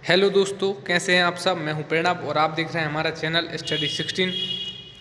Hello दोस्तों, कैसे हैं आप सब। मैं हूं प्रणब और आप देख रहे हैं हमारा चैनल स्टडी 16।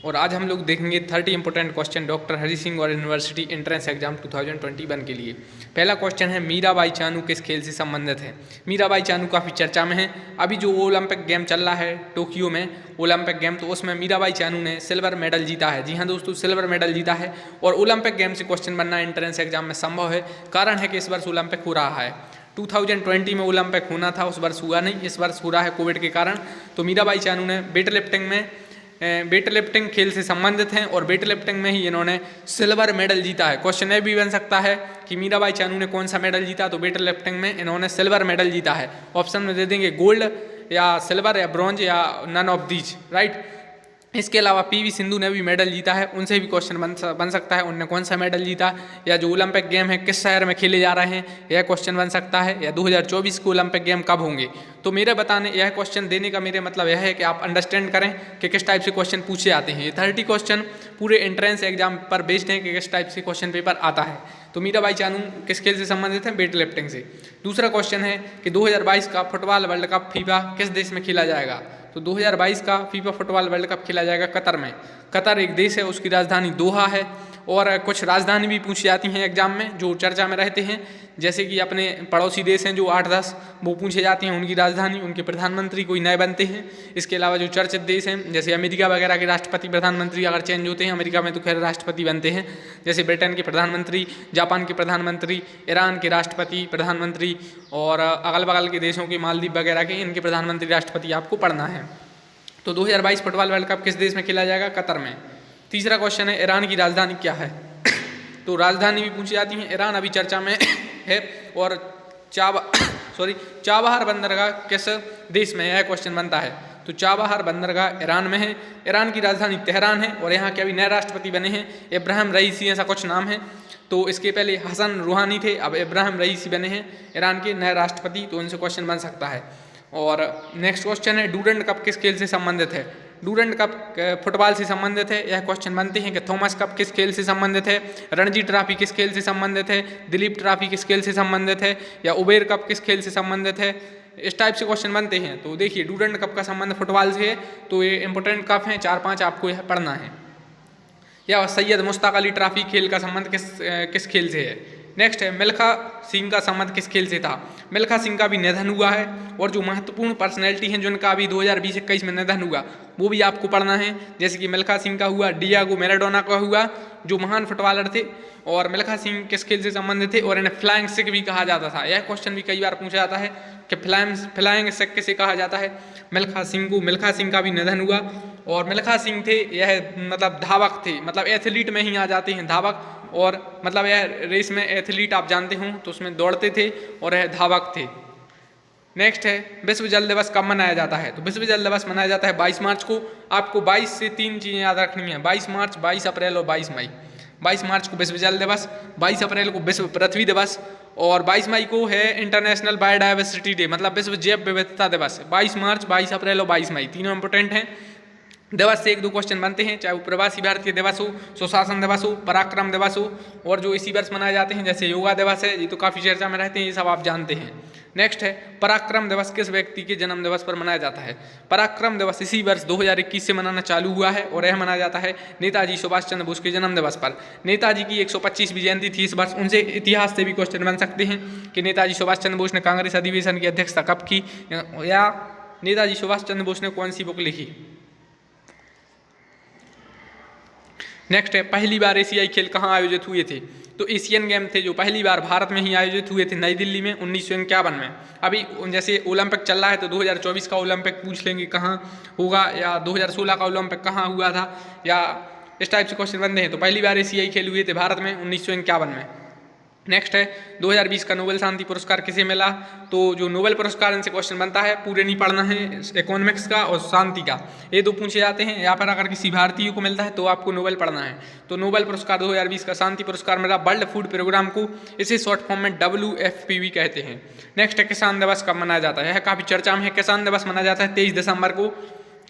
और आज हम लोग देखेंगे 30 important question doctor Hari Singh और यूनिवर्सिटी एंट्रेंस एग्जाम 2021 के लिए। पहला क्वेश्चन है, मीराबाई चानू किस खेल से संबंधित है। मीराबाई चानू काफ़ी चर्चा में है। अभी जो ओलंपिक गेम चल रहा है टोक्यो में ओलंपिक गेम, तो उसमें मीराबाई चानू ने सिल्वर मेडल जीता है। जी हाँ दोस्तों, सिल्वर मेडल जीता है। और ओलंपिक गेम से क्वेश्चन बनना एंट्रेंस एग्जाम में संभव है। कारण है कि इस वर्ष ओलंपिक हो रहा है। 2020 में ओलंपिक होना था, उस वर्ष हुआ नहीं, इस वर्ष हो रहा है कोविड के कारण। तो मीराबाई चानू ने वेट लिफ्टिंग खेल से संबंधित हैं और वेट लिफ्टिंग में ही इन्होंने सिल्वर मेडल जीता है। क्वेश्चन ये भी बन सकता है कि मीराबाई चानू ने कौन सा मेडल जीता, तो वेट लिफ्टिंग में इन्होंने सिल्वर मेडल जीता है। ऑप्शन में दे देंगे गोल्ड या सिल्वर या ब्रॉन्ज या नन ऑफ दीज, राइट। इसके अलावा पीवी सिंधु ने भी मेडल जीता है, उनसे भी क्वेश्चन बन सकता है उनने कौन सा मेडल जीता, या जो ओलंपिक गेम है किस शहर में खेले जा रहे हैं, यह क्वेश्चन बन सकता है, या 2024 के ओलंपिक गेम कब होंगे। तो मेरे बताने यह क्वेश्चन देने का मेरे मतलब यह है कि आप अंडरस्टैंड करें कि किस टाइप से क्वेश्चन पूछे आते हैं। ये 30 क्वेश्चन पूरे एंट्रेंस एग्जाम पर बेस्ड हैं कि किस टाइप से क्वेश्चन पेपर आता है। तो मीराबाई चानू किस खेल से संबंधित है, वेट लिफ्टिंग से। दूसरा क्वेश्चन है कि 2022 का फुटबॉल वर्ल्ड कप फीफा किस देश में खेला जाएगा। तो 2022 का फीफा फुटबॉल वर्ल्ड कप खेला जाएगा कतर में। कतर एक देश है, उसकी राजधानी दोहा है। और कुछ राजधानी भी पूछी जाती हैं एग्जाम में जो चर्चा में रहते हैं, जैसे कि अपने पड़ोसी देश हैं जो 8-10, वो पूछे जाते हैं उनकी राजधानी, उनके प्रधानमंत्री कोई नए बनते हैं। इसके अलावा जो चर्चित देश हैं जैसे अमेरिका वगैरह के राष्ट्रपति प्रधानमंत्री अगर चेंज होते हैं, अमेरिका में तो खैर राष्ट्रपति बनते हैं, जैसे ब्रिटेन के प्रधानमंत्री, जापान के प्रधानमंत्री, ईरान के राष्ट्रपति प्रधानमंत्री और अगल बगल के देशों के मालदीव वगैरह के इनके प्रधानमंत्री राष्ट्रपति आपको पढ़ना है। तो 2022 फुटबॉल वर्ल्ड कप किस देश में खेला जाएगा, कतर में। तीसरा क्वेश्चन है, ईरान की राजधानी क्या है। तो राजधानी भी पूछी जाती है। ईरान अभी चर्चा में है। और चाबहार बंदरगाह किस देश में, यह क्वेश्चन बनता है। तो चाबहार बंदरगाह ईरान में है। ईरान की राजधानी तेहरान है। और यहाँ के अभी नए राष्ट्रपति बने हैं इब्राहिम रईसी, ऐसा कुछ नाम है। तो इसके पहले हसन रूहानी थे, अब इब्राहिम रईसी बने हैं ईरान के नए राष्ट्रपति, तो उनसे क्वेश्चन बन सकता है। और नेक्स्ट क्वेश्चन है, डूरंड कप किस खेल से संबंधित है। डूरंड कप फुटबॉल से संबंधित है। यह क्वेश्चन बनते हैं कि थॉमस कप किस खेल से संबंधित है, रणजी ट्रॉफी किस खेल से संबंधित है, दिलीप ट्रॉफी किस खेल से संबंधित है, या उबेर कप किस खेल से संबंधित है। इस टाइप से क्वेश्चन बनते हैं। तो देखिए, डूरंड कप का संबंध फुटबॉल से है, तो ये इंपॉर्टेंट कप हैं, 4-5 आपको यह पढ़ना है। या सैयद मुश्ताक अली ट्रॉफी खेल का संबंध किस खेल से है। नेक्स्ट है, मिल्खा सिंह का संबंध किस खेल से था। मिल्खा सिंह का भी निधन हुआ है। और जो महत्वपूर्ण पर्सनैलिटी हैं जिनका अभी 2020-21 में निधन हुआ, वो भी आपको पढ़ना है। जैसे कि मिल्खा सिंह का हुआ, डियागो मैराडोना का हुआ, जो महान फुटबॉलर थे। और मिल्खा सिंह किस खेल से संबंधित थे, और इन्हें फ्लाइंग सिख भी कहा जाता था। यह क्वेश्चन भी कई बार पूछा जाता है कि फ्लाइंग सिख किसे कहा जाता है, मिल्खा सिंह को। मिल्खा सिंह का भी निधन हुआ। और मिल्खा सिंह थे, यह मतलब धावक थे, मतलब एथलीट में ही आ जाते हैं धावक। और मतलब यह रेस में एथलीट आप जानते हो तो उसमें दौड़ते थे, और यह धावक थे। नेक्स्ट है, विश्व जल दिवस कब मनाया जाता है। तो विश्व जल दिवस मनाया जाता है 22 मार्च को। आपको 22 से 3 चीज़ें याद रखनी है, 22 मार्च, 22 अप्रैल और 22 मई। 22 मार्च को विश्व जल दिवस, 22 अप्रैल को विश्व पृथ्वी दिवस, और 22 मई को है इंटरनेशनल बायोडाइवर्सिटी डे, मतलब विश्व जैव विविधता दिवस। 22 मार्च, 22 अप्रैल और 22 मई, तीनों इंपॉर्टेंट हैं। दिवस से 1-2 क्वेश्चन बनते हैं, चाहे वो प्रवासी भारतीय दिवस हो, सुशासन दिवस हो, पराक्रम दिवस हो, और जो इसी वर्ष मनाए जाते हैं जैसे योगा दिवस है, ये तो काफ़ी चर्चा में रहते हैं, ये सब आप जानते हैं। नेक्स्ट है, पराक्रम दिवस किस व्यक्ति के जन्म दिवस पर मनाया जाता है। पराक्रम दिवस इसी वर्ष 2021 से मनाना चालू हुआ है, और यह मनाया जाता है नेताजी सुभाष चंद्र बोस के जन्म दिवस पर। नेताजी की 125वीं जयंती थी इस वर्ष। उनसे इतिहास से भी क्वेश्चन बन सकते हैं कि नेताजी सुभाष चंद्र बोस ने कांग्रेस अधिवेशन की अध्यक्षता कब की, या नेताजी सुभाष चंद्र बोस ने कौन सी बुक लिखी। नेक्स्ट है, पहली बार एशियाई खेल कहाँ आयोजित हुए थे। तो एशियन गेम थे जो पहली बार भारत में ही आयोजित हुए थे, नई दिल्ली में 1951 में। अभी जैसे ओलंपिक चल रहा है तो 2024 का ओलंपिक पूछ लेंगे कहाँ होगा, या 2016 का ओलंपिक कहाँ हुआ था, या इस टाइप से क्वेश्चन बनते हैं। तो पहली बार एशियाई खेल हुए थे भारत में 1951 में। नेक्स्ट है, 2020 का नोबेल शांति पुरस्कार किसे मिला। तो जो नोबेल पुरस्कार इनसे क्वेश्चन बनता है, पूरे नहीं पढ़ना है, इकोनॉमिक्स का और शांति का, ये 2 पूछे जाते हैं। या फिर अगर किसी भारतीय को मिलता है तो आपको नोबेल पढ़ना है। तो नोबेल पुरस्कार 2020 का शांति पुरस्कार मिला वर्ल्ड फूड प्रोग्राम को, इसे शॉर्ट फॉर्म में WFP कहते हैं। नेक्स्ट है, किसान दिवस कब मनाया जाता है। यह काफ़ी चर्चा में है। किसान दिवस मनाया जाता है 23 दिसंबर को।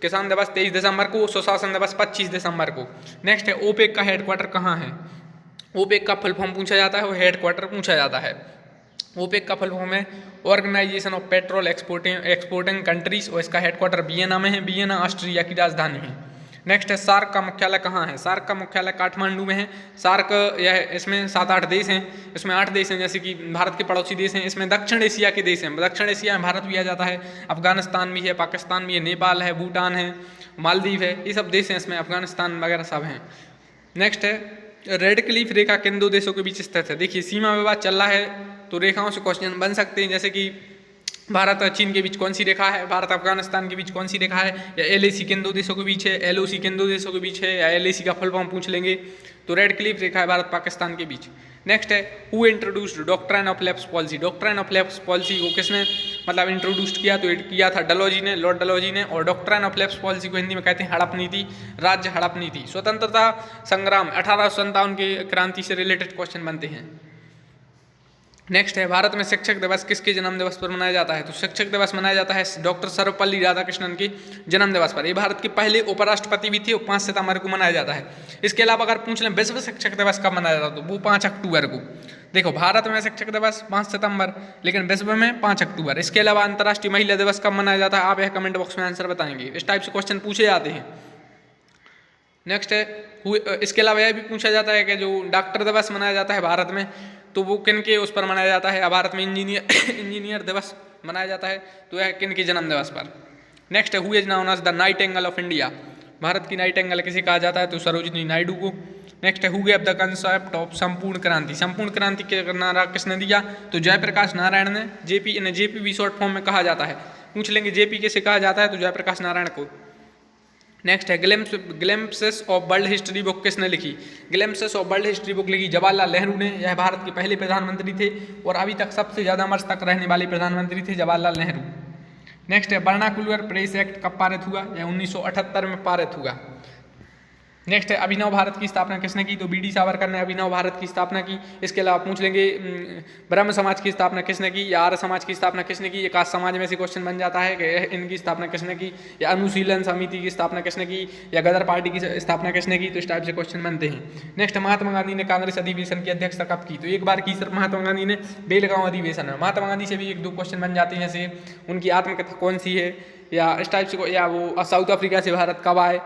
किसान दिवस 23 दिसंबर को, सुशासन दिवस 25 दिसंबर को। नेक्स्ट है, ओपेक का हेडक्वार्टर कहाँ है। ओपेक का फुल फॉर्म पूछा जाता है, वो हेडक्वार्टर पूछा जाता है। ओपेक का फुल फॉर्म है organisation of petrol exporting countries, और इसका हेडक्वार्टर वियना में है। वियना ऑस्ट्रिया की राजधानी है। नेक्स्ट है सार्क का मुख्यालय कहाँ है? सार्क का मुख्यालय काठमांडू में है। सार्क यह इसमें 7-8 देश हैं, इसमें 8 देश हैं जैसे कि भारत के पड़ोसी देश हैं। इसमें दक्षिण एशिया के देश हैं, दक्षिण एशिया में भारत भी आ जाता है, अफगानिस्तान भी है, पाकिस्तान भी है, नेपाल है, भूटान है, मालदीव है, ये सब देश हैं इसमें, अफगानिस्तान वगैरह सब हैं। नेक्स्ट है रेड क्लिफ रेखा किन 2 देशों के बीच स्थित है? देखिए सीमा विवाद चल रहा है तो रेखाओं से क्वेश्चन बन सकते हैं, जैसे कि भारत और चीन के बीच कौन सी रेखा है, भारत अफगानिस्तान के बीच कौन सी रेखा है, या LAC किन 2 देशों के बीच है, LOC किन 2 देशों के बीच है, या LAC का फुल फॉर्म पूछ लेंगे तो रेड क्लिफ रेखा है भारत पाकिस्तान के बीच। नेक्स्ट है who introduced doctrine of lapse policy? Doctrine of lapse policy को किसने मतलब इंट्रोड्यूस किया? तो किया था डलहौजी ने, लॉर्ड डलहौजी ने। और डॉक्ट्राइन ऑफ लैप्स पॉलिसी को हिंदी में कहते हैं हड़प नीति, राज्य हड़प नीति। स्वतंत्रता संग्राम 1857 के क्रांति से रिलेटेड क्वेश्चन बनते हैं। नेक्स्ट है भारत में शिक्षक दिवस किसके जन्म दिवस पर मनाया जाता है? तो शिक्षक दिवस मनाया जाता है डॉक्टर सर्वपल्ली राधाकृष्णन के जन्म दिवस पर। ये भारत के पहले उपराष्ट्रपति भी थे और 5 सितंबर को मनाया जाता है। इसके अलावा अगर पूछ लें विश्व शिक्षक दिवस कब मनाया जाता है तो वो 5 अक्टूबर को। देखो भारत में शिक्षक दिवस 5 सितंबर, लेकिन विश्व में 5 अक्टूबर। इसके अलावा अंतर्राष्ट्रीय महिला दिवस कब मनाया जाता है? आप यह कमेंट बॉक्स में आंसर बताएंगे, इस टाइप से क्वेश्चन पूछे जाते हैं। नेक्स्ट है इसके अलावा यह भी पूछा जाता है कि जो डॉक्टर दिवस मनाया जाता है भारत में तो वो किन के उस पर मनाया जाता है? भारत में इंजीनियर दिवस मनाया जाता है तो यह किन के जन्म दिवस पर। नेक्स्ट है who is known as the nightingale of India? Bharat की नाइटिंगेल किसे कहा जाता है? तो सरोजिनी नायडू को। नेक्स्ट है who gave the concept of संपूर्ण क्रांति? संपूर्ण क्रांति के नारा किसने दिया? तो जयप्रकाश नारायण ने। जेपी भी शॉर्ट फॉर्म में कहा जाता है, पूछ लेंगे जेपी किसे कहा जाता है? तो जयप्रकाश नारायण को। नेक्स्ट है glimpses of world history book किसने लिखी? Glimpses of world history book लिखी जवाहरलाल नेहरू ने। यह भारत के पहले प्रधानमंत्री थे और अभी तक सबसे ज़्यादा वर्ष तक रहने वाले प्रधानमंत्री थे जवाहरलाल नेहरू। नेक्स्ट है वर्नाकुलर प्रेस एक्ट कब पारित हुआ? यह 1978 में पारित हुआ। नेक्स्ट है अभिनव भारत की स्थापना किसने की? तो BD सावरकर ने अभिनव भारत की स्थापना की। इसके अलावा पूछ लेंगे ब्रह्म समाज की स्थापना किसने की, या आर्य समाज की स्थापना किसने की? एक समाज में से क्वेश्चन बन जाता है कि इनकी स्थापना किसने की, या अनुशीलन समिति की स्थापना किसने की, या गदर पार्टी की स्थापना किसने की? तो इस टाइप से क्वेश्चन बनते हैं। नेक्स्ट महात्मा गांधी ने कांग्रेस अधिवेशन की अध्यक्षता कब की? तो एक बार की सिर्फ महात्मा गांधी ने, बेलगांव अधिवेशन है। महात्मा गांधी से भी 1-2 क्वेश्चन बन जाते हैं, जैसे उनकी आत्मकथा कौन सी है, या इस टाइप से, या वो साउथ अफ्रीका से भारत कब आए।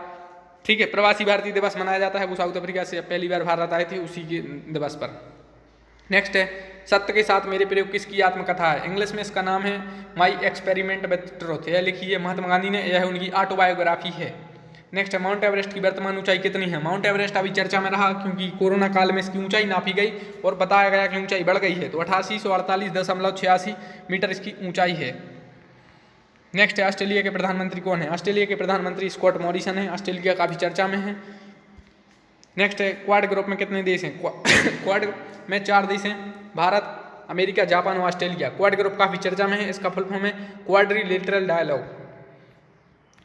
ठीक है, प्रवासी भारतीय दिवस मनाया जाता है, वो साउथ अफ्रीका से पहली बार भारत आए थे उसी के दिवस पर। नेक्स्ट है सत्य के साथ मेरे प्रयोग किसकी आत्मकथा है? इंग्लिश में इसका नाम है माई एक्सपेरिमेंट विद ट्रुथ। यह लिखी है महात्मा गांधी ने, यह उनकी ऑटोबायोग्राफी है। नेक्स्ट है माउंट एवरेस्ट की वर्तमान ऊंचाई कितनी है? माउंट एवरेस्ट अभी चर्चा में रहा क्योंकि कोरोना काल में इसकी ऊंचाई नापी गई और बताया गया कि ऊंचाई बढ़ गई है, तो 8848.86 मीटर इसकी ऊंचाई है। नेक्स्ट है ऑस्ट्रेलिया के प्रधानमंत्री कौन है? ऑस्ट्रेलिया के प्रधानमंत्री स्कॉट मॉरिसन है। ऑस्ट्रेलिया काफ़ी चर्चा में है। नेक्स्ट है क्वाड ग्रुप में कितने देश हैं? क्वाड में 4 देश हैं, भारत, अमेरिका, जापान और ऑस्ट्रेलिया। क्वाड ग्रुप काफ़ी चर्चा में है, इसका फुल फॉर्म है क्वाड्रिलेटरल डायलॉग।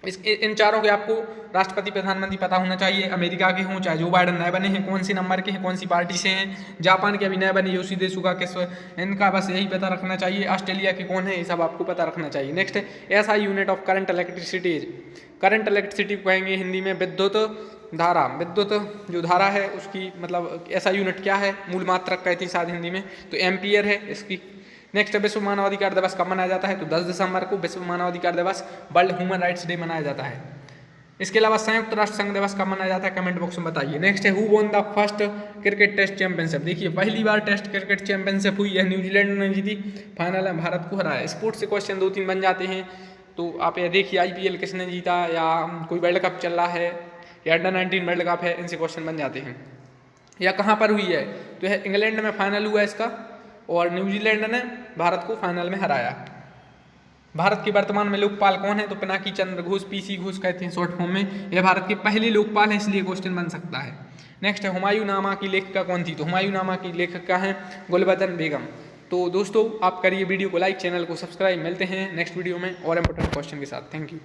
इन चारों के आपको राष्ट्रपति प्रधानमंत्री पता होना चाहिए, अमेरिका के हों चाहे जो बाइडन नए बने हैं, कौन सी नंबर के हैं, कौन सी पार्टी से हैं। जापान के अभी नए बने योशी देसुगा किस, इनका बस यही पता रखना चाहिए। ऑस्ट्रेलिया के कौन है, ये सब आपको पता रखना चाहिए। नेक्स्ट है ऐसा unit of current electricity. Current electricity कहेंगे हिंदी में विद्युत धारा। विद्युत जो धारा है उसकी मतलब ऐसा यूनिट क्या है? मूल मात्रक कहते हैं शायद हिंदी में, तो एम्पियर है इसकी। नेक्स्ट विश्व मानवाधिकार दिवस कब मनाया जाता है? तो 10 दिसंबर को विश्व मानवाधिकार दिवस, वर्ल्ड ह्यूमन राइट्स डे मनाया जाता है। इसके अलावा संयुक्त राष्ट्र संघ दिवस कब मनाया जाता है? कमेंट बॉक्स में बताइए। नेक्स्ट है who won the first cricket test championship. देखिए पहली बार टेस्ट क्रिकेट चैंपियनशिप हुई है, न्यूजीलैंड ने जीती, फाइनल में भारत को हराया। स्पोर्ट्स से क्वेश्चन 2-3 बन जाते हैं, तो आप ये देखिए IPL किसने जीता, या कोई वर्ल्ड कप चल रहा है, या अंडर-19 वर्ल्ड कप है, इनसे क्वेश्चन बन जाते हैं। या कहाँ पर हुई है? तो यह इंग्लैंड में फाइनल हुआ इसका, और न्यूजीलैंड ने भारत को फाइनल में हराया। भारत के वर्तमान में लोकपाल कौन है? तो पिनाकी चंद्र घोष, PC घोष कहते हैं शॉर्ट फॉर्म में। यह भारत के पहले लोकपाल हैं, इसलिए क्वेश्चन बन सकता है। नेक्स्ट है हुमायूं नामा की लेखिका कौन थी? तो हुमायूं नामा की लेखिका हैं गुलबदन बेगम। तो दोस्तों आप करिए वीडियो को लाइक, चैनल को सब्सक्राइब। मिलते हैं नेक्स्ट वीडियो में और इंपॉर्टेंट क्वेश्चन के साथ। Thank you.